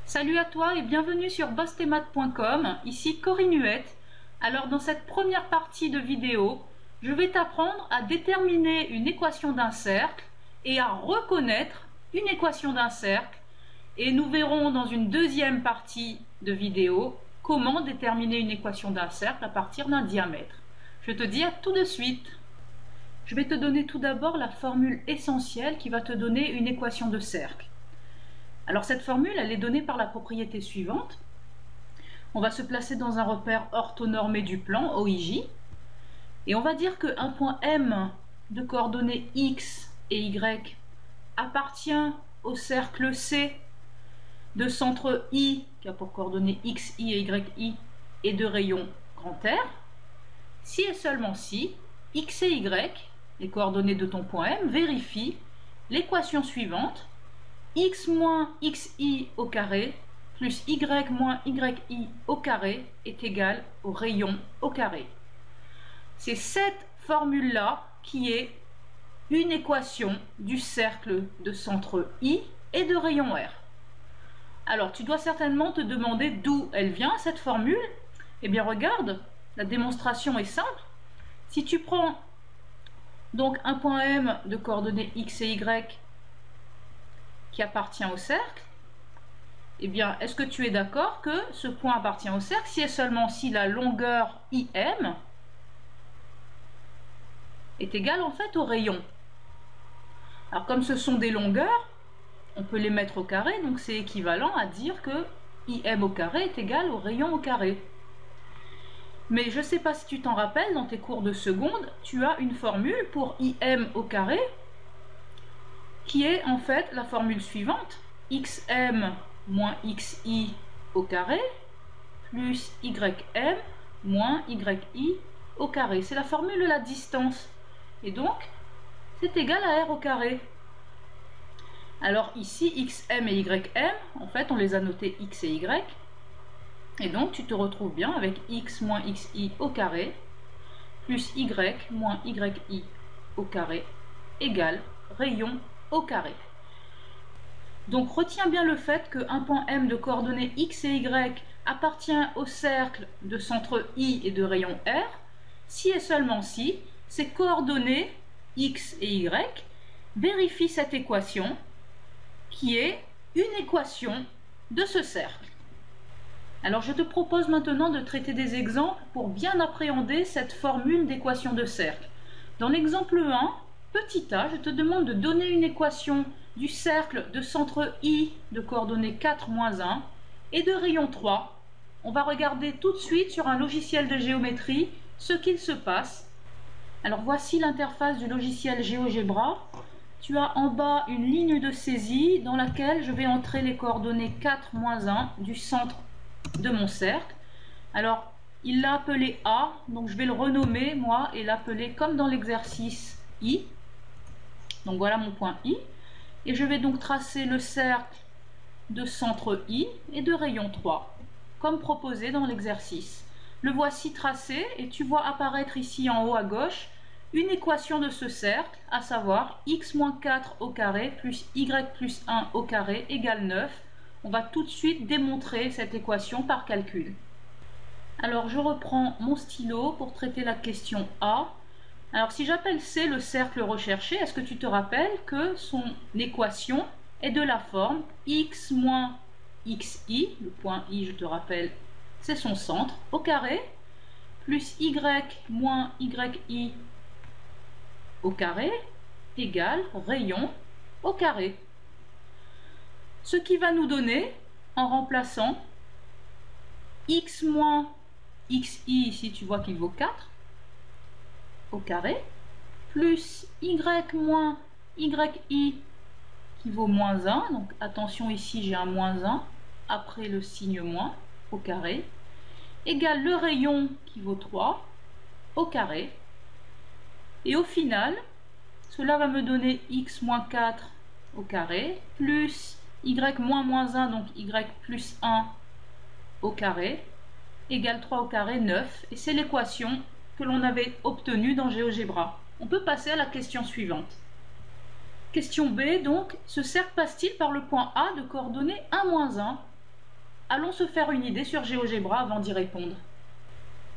Salut à toi et bienvenue sur bossthemath.com, ici Corinne Huette. Alors dans cette première partie de vidéo, je vais t'apprendre à déterminer une équation d'un cercle et à reconnaître une équation d'un cercle. Et nous verrons dans une deuxième partie de vidéo comment déterminer une équation d'un cercle à partir d'un diamètre. Je te dis à tout de suite. Je vais te donner tout d'abord la formule essentielle qui va te donner une équation de cercle. Alors cette formule, elle est donnée par la propriété suivante. On va se placer dans un repère orthonormé du plan, OIJ, et on va dire qu'un point M de coordonnées X et Y appartient au cercle C de centre I, qui a pour coordonnées XI et YI, et de rayon grand R, si et seulement si X et Y, les coordonnées de ton point M, vérifient l'équation suivante: x moins xi au carré plus y moins yi au carré est égal au rayon au carré. C'est cette formule-là qui est une équation du cercle de centre I et de rayon R. Alors, tu dois certainement te demander d'où elle vient, cette formule. Eh bien, regarde, la démonstration est simple. Si tu prends donc un point M de coordonnées x et y qui appartient au cercle, eh bien, est-ce que tu es d'accord que ce point appartient au cercle si et seulement si la longueur IM est égale en fait au rayon? Alors, comme ce sont des longueurs, on peut les mettre au carré, donc c'est équivalent à dire que IM au carré est égal au rayon au carré. Mais je ne sais pas si tu t'en rappelles, dans tes cours de seconde, tu as une formule pour IM au carré qui est en fait la formule suivante: xm moins xi au carré plus ym moins yi au carré. C'est la formule de la distance. Et donc, c'est égal à r au carré. Alors ici, xm et ym, en fait, on les a notés x et y. Et donc, tu te retrouves bien avec x moins xi au carré plus y moins yi au carré égale rayon au carré. Donc retiens bien le fait qu'un point M de coordonnées x et y appartient au cercle de centre I et de rayon R si et seulement si ces coordonnées x et y vérifient cette équation qui est une équation de ce cercle. Alors je te propose maintenant de traiter des exemples pour bien appréhender cette formule d'équation de cercle. Dans l'exemple 1, petit a, je te demande de donner une équation du cercle de centre I de coordonnées 4, moins 1 et de rayon 3. On va regarder tout de suite sur un logiciel de géométrie ce qu'il se passe. Alors voici l'interface du logiciel GeoGebra. Tu as en bas une ligne de saisie dans laquelle je vais entrer les coordonnées 4, moins 1 du centre de mon cercle. Alors il l'a appelé A, donc je vais le renommer moi et l'appeler comme dans l'exercice I. Donc voilà mon point I. Et je vais donc tracer le cercle de centre I et de rayon 3, comme proposé dans l'exercice. Le voici tracé et tu vois apparaître ici en haut à gauche une équation de ce cercle, à savoir x moins 4 au carré plus y plus 1 au carré égale 9. On va tout de suite démontrer cette équation par calcul. Alors je reprends mon stylo pour traiter la question A. Alors si j'appelle C le cercle recherché, est-ce que tu te rappelles que son équation est de la forme x moins xi, le point I je te rappelle c'est son centre, au carré, plus y moins yi au carré égale rayon au carré. Ce qui va nous donner, en remplaçant x moins xi, ici tu vois qu'il vaut 4, au carré, plus y moins yi qui vaut moins 1, donc attention ici j'ai un moins 1 après le signe moins au carré, égale le rayon qui vaut 3 au carré. Et au final, cela va me donner x moins 4 au carré, plus y moins 1, donc y plus 1 au carré, égale 3 au carré, 9. Et c'est l'équation que l'on avait obtenue dans GeoGebra. On peut passer à la question suivante. Question B, donc, ce cercle passe-t-il par le point A de coordonnées 1, 1? allons se faire une idée sur GeoGebra avant d'y répondre.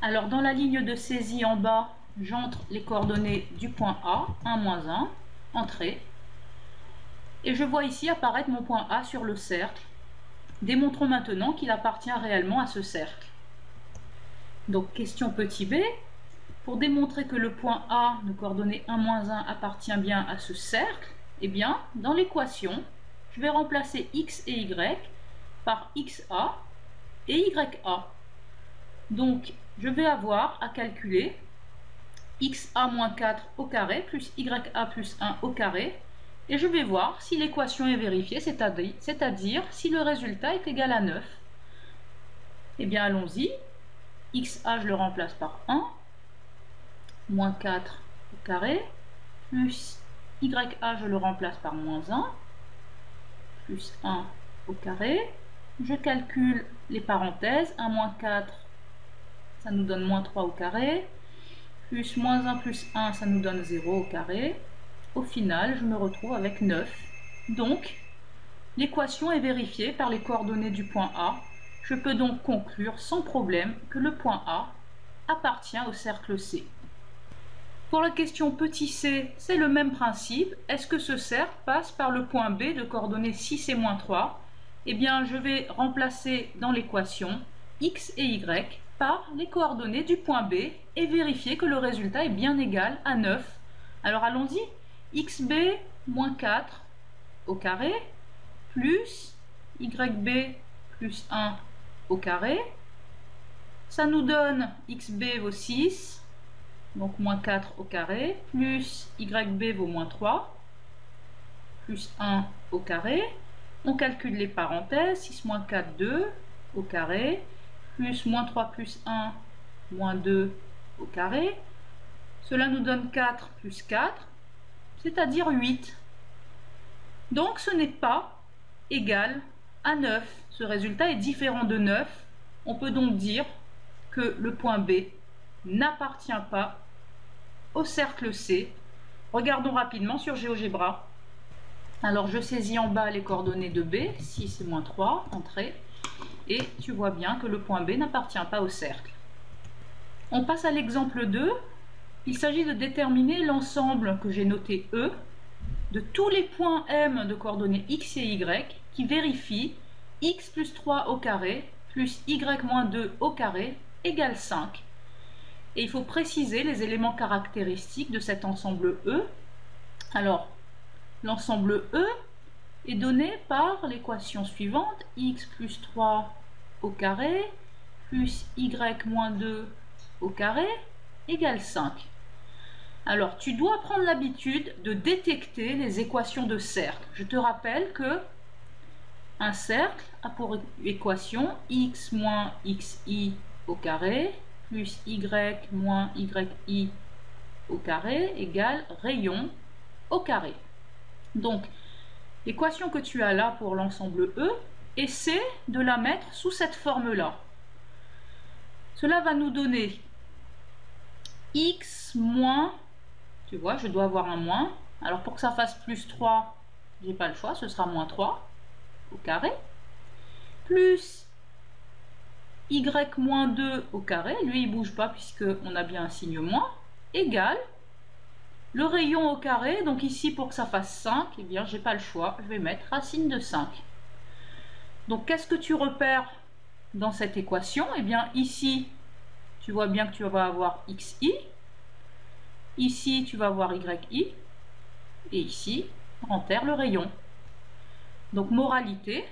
Alors dans la ligne de saisie en bas, j'entre les coordonnées du point A, 1, moins 1, entrée. Et je vois ici apparaître mon point A sur le cercle. Démontrons maintenant qu'il appartient réellement à ce cercle. Donc question petit b, pour démontrer que le point A de coordonnées 1, moins 1 appartient bien à ce cercle, eh bien dans l'équation, je vais remplacer x et y par xa et ya. Donc je vais avoir à calculer xa moins 4 au carré plus ya plus 1 au carré. Et je vais voir si l'équation est vérifiée, c'est-à-dire si le résultat est égal à 9. Eh bien, allons-y. xa, je le remplace par 1, moins 4 au carré, plus ya, je le remplace par moins 1, plus 1 au carré. Je calcule les parenthèses. 1 moins 4, ça nous donne moins 3 au carré, plus moins 1 plus 1, ça nous donne 0 au carré. Au final, je me retrouve avec 9. Donc, l'équation est vérifiée par les coordonnées du point A. Je peux donc conclure sans problème que le point A appartient au cercle C. Pour la question petit c, c'est le même principe. Est-ce que ce cercle passe par le point B de coordonnées 6 et moins 3? Eh bien, je vais remplacer dans l'équation x et y par les coordonnées du point B et vérifier que le résultat est bien égal à 9. Alors allons-y. xb moins 4 au carré plus yb plus 1 au carré. Ça nous donne xb vaut 6, donc moins 4 au carré, plus yb vaut moins 3, plus 1 au carré. On calcule les parenthèses, 6 moins 4, 2 au carré, plus moins 3 plus 1, moins 2 au carré. Cela nous donne 4 plus 4, c'est-à-dire 8. Donc ce n'est pas égal à 9. Ce résultat est différent de 9. On peut donc dire que le point B n'appartient pas au cercle C. Regardons rapidement sur GeoGebra. Alors je saisis en bas les coordonnées de B, 6 et moins 3, entrée. Et tu vois bien que le point B n'appartient pas au cercle. On passe à l'exemple 2. Il s'agit de déterminer l'ensemble que j'ai noté E de tous les points M de coordonnées x et y qui vérifient x plus 3 au carré plus y moins 2 au carré égale 5. Et il faut préciser les éléments caractéristiques de cet ensemble E. Alors, l'ensemble E est donné par l'équation suivante, x plus 3 au carré plus y moins 2 au carré égale 5. Alors, tu dois prendre l'habitude de détecter les équations de cercle. Je te rappelle que un cercle a pour équation x moins xi au carré plus y moins yi au carré égale rayon au carré. Donc, l'équation que tu as là pour l'ensemble E, essaie de la mettre sous cette forme-là. Cela va nous donner x moins, tu vois, je dois avoir un moins. Alors pour que ça fasse plus 3, j'ai pas le choix, ce sera moins 3 au carré. Plus y moins 2 au carré, lui il bouge pas puisqu'on a bien un signe moins, égale le rayon au carré. Donc ici pour que ça fasse 5, eh bien j'ai pas le choix, je vais mettre racine de 5. Donc qu'est-ce que tu repères dans cette équation? Eh bien ici, tu vois bien que tu vas avoir xi. Ici, tu vas avoir yi. Et ici, enterre le rayon. Donc, moralité,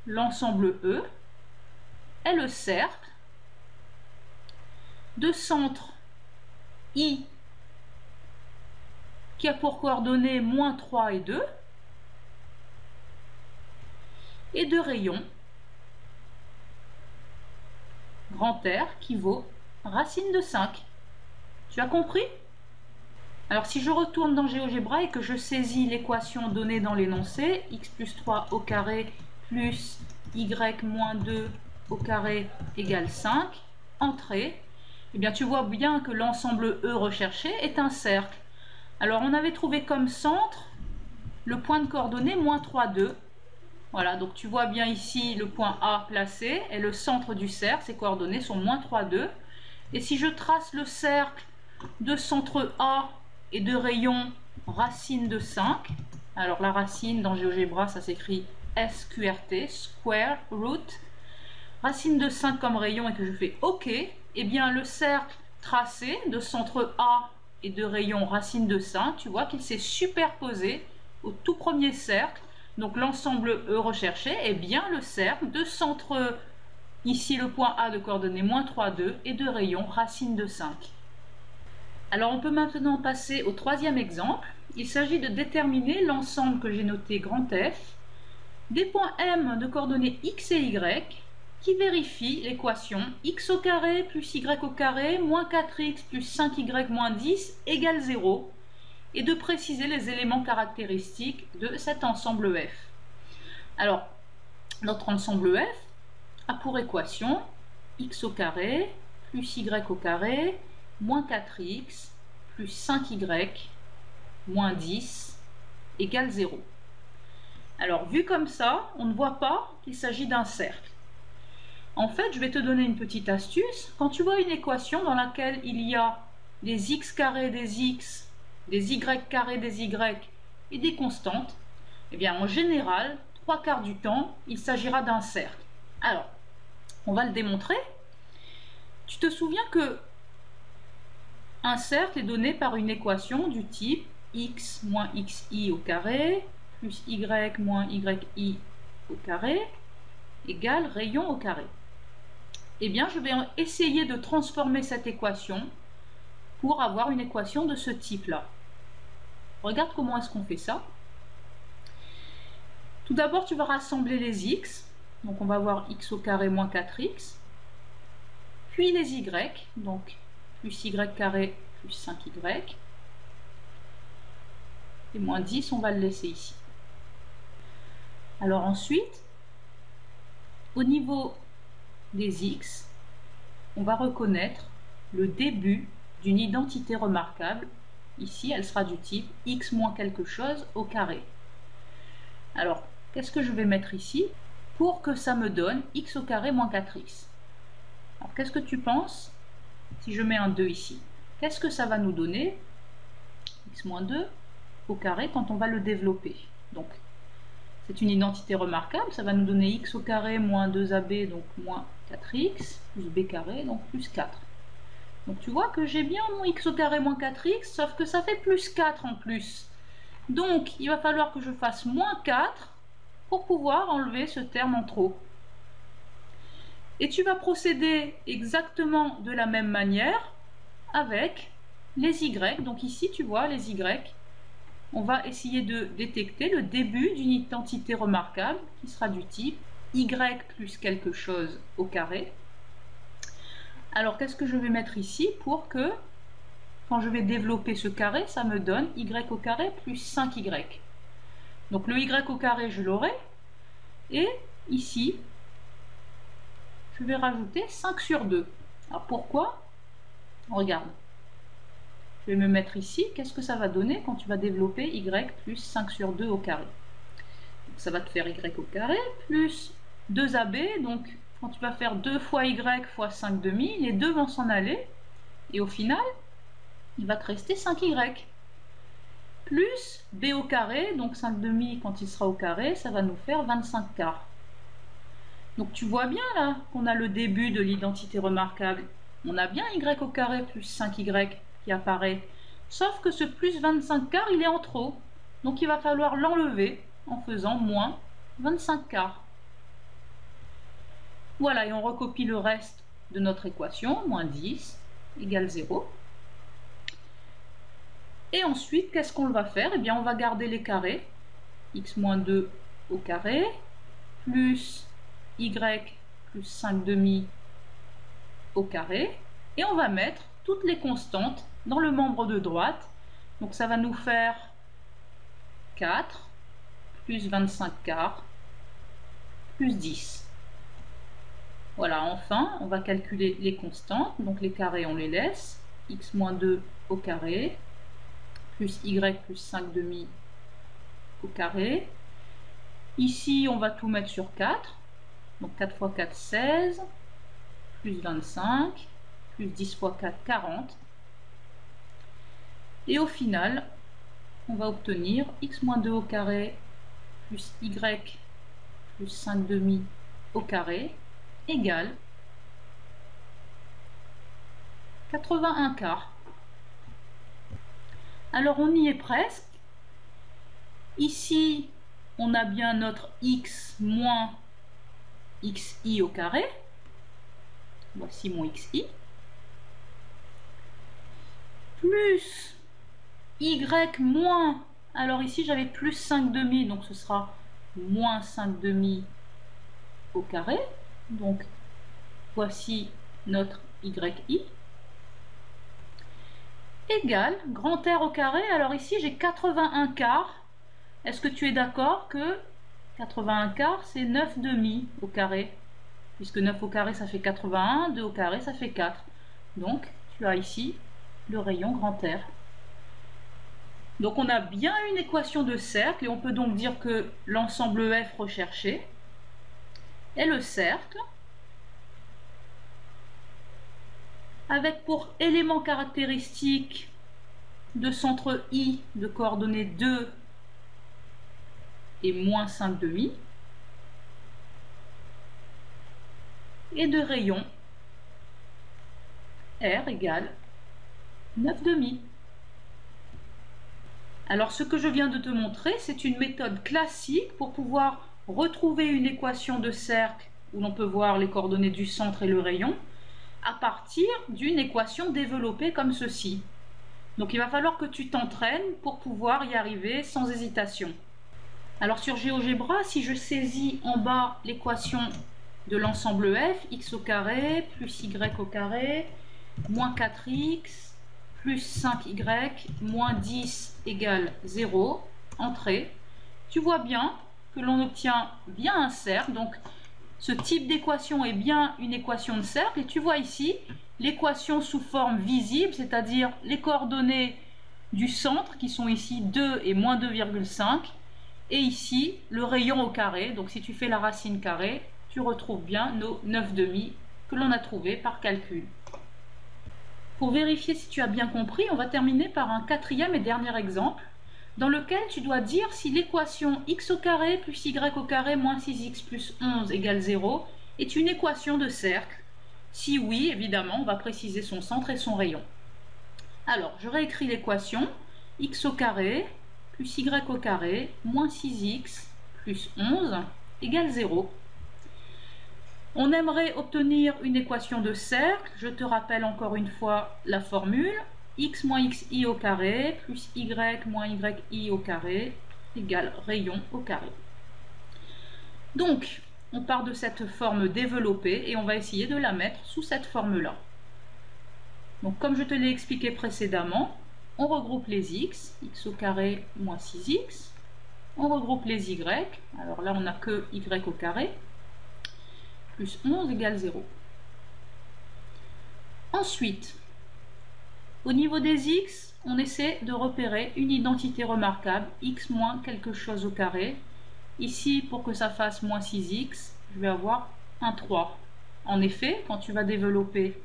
l'ensemble E est le cercle de centre I qui a pour coordonnées moins 3 et 2 et de rayon grand R qui vaut racine de 5. Tu as compris? Alors si je retourne dans GeoGebra et que je saisis l'équation donnée dans l'énoncé, x plus 3 au carré plus y moins 2 au carré égale 5, entrée, eh bien tu vois bien que l'ensemble E recherché est un cercle. Alors on avait trouvé comme centre le point de coordonnées moins 3, 2. Voilà, donc tu vois bien ici le point A placé et le centre du cercle, ses coordonnées sont moins 3, 2. Et si je trace le cercle de centre A et de rayon racine de 5, alors la racine dans GeoGebra ça s'écrit SQRT, square root, racine de 5 comme rayon et que je fais OK, et bien le cercle tracé de centre A et de rayon racine de 5, tu vois qu'il s'est superposé au tout premier cercle. Donc l'ensemble E recherché est bien le cercle de centre, ici le point A de coordonnées moins 3, 2 et de rayon racine de 5. Alors on peut maintenant passer au troisième exemple. Il s'agit de déterminer l'ensemble que j'ai noté grand F des points M de coordonnées X et Y qui vérifient l'équation x au carré plus y au carré moins 4x plus 5y moins 10 égale 0 et de préciser les éléments caractéristiques de cet ensemble F. Alors, notre ensemble F a pour équation x au carré plus y au carré moins 4x plus 5y moins 10 égale 0. Alors, vu comme ça, on ne voit pas qu'il s'agit d'un cercle. En fait, je vais te donner une petite astuce. Quand tu vois une équation dans laquelle il y a des x carrés des x, des y carrés des y et des constantes, eh bien en général, 3/4 du temps, il s'agira d'un cercle. Alors, on va le démontrer. Tu te souviens que un cercle est donné par une équation du type x moins xi au carré plus y moins yi au carré égale rayon au carré. Eh bien, je vais essayer de transformer cette équation pour avoir une équation de ce type-là. Regarde comment est-ce qu'on fait ça. Tout d'abord, tu vas rassembler les x. Donc, on va avoir x au carré moins 4x. Puis les y. Donc, plus y carré plus 5y. Et moins 10, on va le laisser ici. Alors ensuite, au niveau des x, on va reconnaître le début d'une identité remarquable. Ici, elle sera du type x moins quelque chose au carré. Alors, qu'est-ce que je vais mettre ici pour que ça me donne x au carré moins 4x? Alors, qu'est-ce que tu penses si je mets un 2 ici? Qu'est-ce que ça va nous donner? X moins 2 au carré quand on va le développer. Donc, c'est une identité remarquable, ça va nous donner x au carré moins 2ab, donc moins 4x, plus b carré, donc plus 4. Donc tu vois que j'ai bien mon x au carré moins 4x, sauf que ça fait plus 4 en plus. Donc il va falloir que je fasse moins 4 pour pouvoir enlever ce terme en trop. Et tu vas procéder exactement de la même manière avec les y. Donc ici tu vois les y. On va essayer de détecter le début d'une identité remarquable qui sera du type y plus quelque chose au carré. Alors qu'est-ce que je vais mettre ici pour que, quand je vais développer ce carré, ça me donne y au carré plus 5y. Donc le y au carré, je l'aurai. Et ici, je vais rajouter 5 sur 2. Alors pourquoi? Regarde. Je vais me mettre ici. Qu'est-ce que ça va donner quand tu vas développer y plus 5 sur 2 au carré? Donc, ça va te faire y au carré plus 2ab. Donc, quand tu vas faire 2 fois y fois 5 demi, les deux vont s'en aller. Et au final, il va te rester 5y. Plus b au carré, donc 5 demi quand il sera au carré, ça va nous faire 25 quarts. Donc tu vois bien là qu'on a le début de l'identité remarquable. On a bien y au carré plus 5y qui apparaît. Sauf que ce plus 25 quarts, il est en trop. Donc il va falloir l'enlever en faisant moins 25 quarts. Voilà, et on recopie le reste de notre équation. Moins 10 égale 0. Et ensuite, qu'est-ce qu'on va faire? Eh bien, on va garder les carrés. X moins 2 au carré, plus y plus 5 demi au carré. Et on va mettre toutes les constantes dans le membre de droite. Donc ça va nous faire 4 plus 25 quarts plus 10. Voilà, enfin, on va calculer les constantes. Donc les carrés, on les laisse. X moins 2 au carré, plus y plus 5 demi au carré, Ici, on va tout mettre sur 4. Donc 4 fois 4, 16, plus 25, plus 10 fois 4, 40. Et au final, on va obtenir x moins 2 au carré plus y plus 5 demi au carré égale 81 quarts. Alors on y est presque. Ici, on a bien notre x moins xi au carré. Voici mon xi. Plus y moins, alors ici j'avais plus 5 demi, donc ce sera moins 5 demi au carré. Donc voici notre yi. Égale grand R au carré. Alors ici j'ai 81 quarts. Est-ce que tu es d'accord que 81 quarts c'est 9 demi au carré? Puisque 9 au carré ça fait 81, 2 au carré ça fait 4. Donc tu as ici le rayon grand R. Donc on a bien une équation de cercle et on peut donc dire que l'ensemble F recherché est le cercle avec pour élément caractéristique de centre I de coordonnées 2 et moins 5 demi et de rayon R égale 9 demi. Alors ce que je viens de te montrer, c'est une méthode classique pour pouvoir retrouver une équation de cercle où l'on peut voir les coordonnées du centre et le rayon à partir d'une équation développée comme ceci. Donc il va falloir que tu t'entraînes pour pouvoir y arriver sans hésitation. Alors sur GeoGebra, si je saisis en bas l'équation de l'ensemble F, x au carré plus y au carré moins 4x plus 5y moins 10 égale 0, entrée, tu vois bien que l'on obtient bien un cercle. Donc ce type d'équation est bien une équation de cercle. Et tu vois ici l'équation sous forme visible, c'est-à-dire les coordonnées du centre qui sont ici 2 et moins 2,5. Et ici le rayon au carré. Donc si tu fais la racine carrée, tu retrouves bien nos 9 demi que l'on a trouvé par calcul. Pour vérifier si tu as bien compris, on va terminer par un quatrième et dernier exemple dans lequel tu dois dire si l'équation x au carré plus y au carré moins 6x plus 11 égale 0 est une équation de cercle. Si oui, évidemment, on va préciser son centre et son rayon. Alors, je réécris l'équation x au carré plus y au carré moins 6x plus 11 égale 0. On aimerait obtenir une équation de cercle. Je te rappelle encore une fois la formule. X moins xi au carré plus y moins yi au carré égale rayon au carré. Donc, on part de cette forme développée et on va essayer de la mettre sous cette forme-là. Donc, comme je te l'ai expliqué précédemment, on regroupe les x au carré moins 6x. On regroupe les y. Alors là, on n'a que y au carré plus 11 égale 0. Ensuite, au niveau des x, on essaie de repérer une identité remarquable, x moins quelque chose au carré. Ici, pour que ça fasse moins 6x, je vais avoir un 3. En effet, quand tu vas développer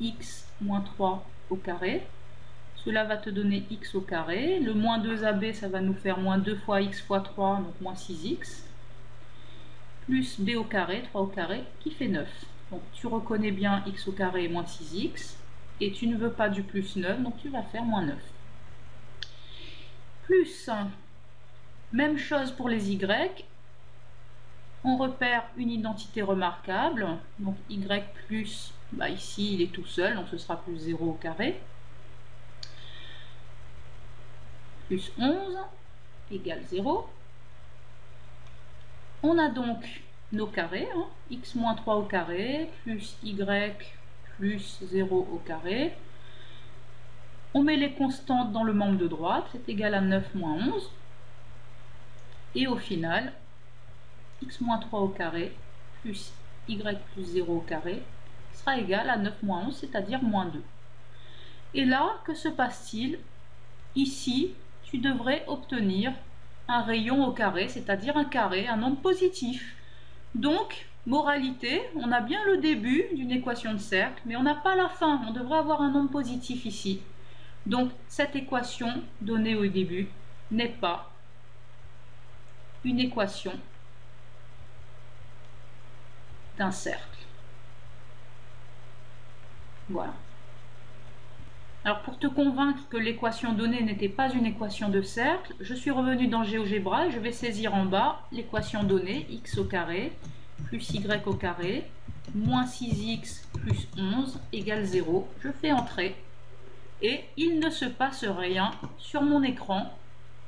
x moins 3 au carré, cela va te donner x au carré. Le moins 2ab, ça va nous faire moins 2 fois x fois 3, donc moins 6x. Plus b au carré, 3 au carré, qui fait 9. Donc tu reconnais bien x au carré et moins 6x. Et tu ne veux pas du plus 9, donc tu vas faire moins 9. Plus, même chose pour les y. On repère une identité remarquable. Donc y plus, ici il est tout seul, donc ce sera plus 0 au carré. Plus 11 égale 0. On a donc nos carrés, x moins 3 au carré, plus y plus 0 au carré. On met les constantes dans le membre de droite, c'est égal à 9 moins 11. Et au final, x moins 3 au carré plus y plus 0 au carré sera égal à 9 moins 11, c'est-à-dire moins 2. Et là, que se passe-t-il? Ici, tu devrais obtenir un rayon au carré, c'est-à-dire un carré, un nombre positif. Donc, moralité, on a bien le début d'une équation de cercle, mais on n'a pas la fin. On devrait avoir un nombre positif ici. Donc, cette équation donnée au début n'est pas une équation d'un cercle. Voilà. Alors, pour te convaincre que l'équation donnée n'était pas une équation de cercle, je suis revenue dans GeoGebra et je vais saisir en bas l'équation donnée, x au carré plus y au carré moins 6x plus 11 égale 0. Je fais entrer et il ne se passe rien sur mon écran.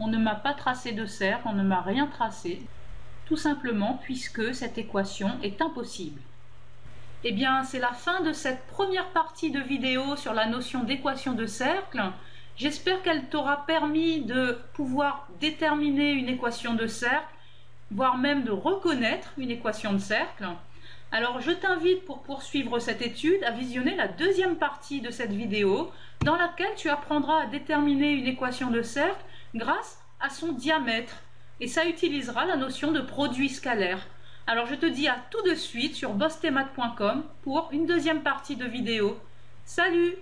On ne m'a pas tracé de cercle, on ne m'a rien tracé, tout simplement puisque cette équation est impossible. Eh bien, c'est la fin de cette première partie de vidéo sur la notion d'équation de cercle. J'espère qu'elle t'aura permis de pouvoir déterminer une équation de cercle, voire même de reconnaître une équation de cercle. Alors, je t'invite pour poursuivre cette étude à visionner la deuxième partie de cette vidéo, dans laquelle tu apprendras à déterminer une équation de cercle grâce à son diamètre. Et ça utilisera la notion de produit scalaire. Alors je te dis à tout de suite sur bossthemath.com pour une deuxième partie de vidéo. Salut!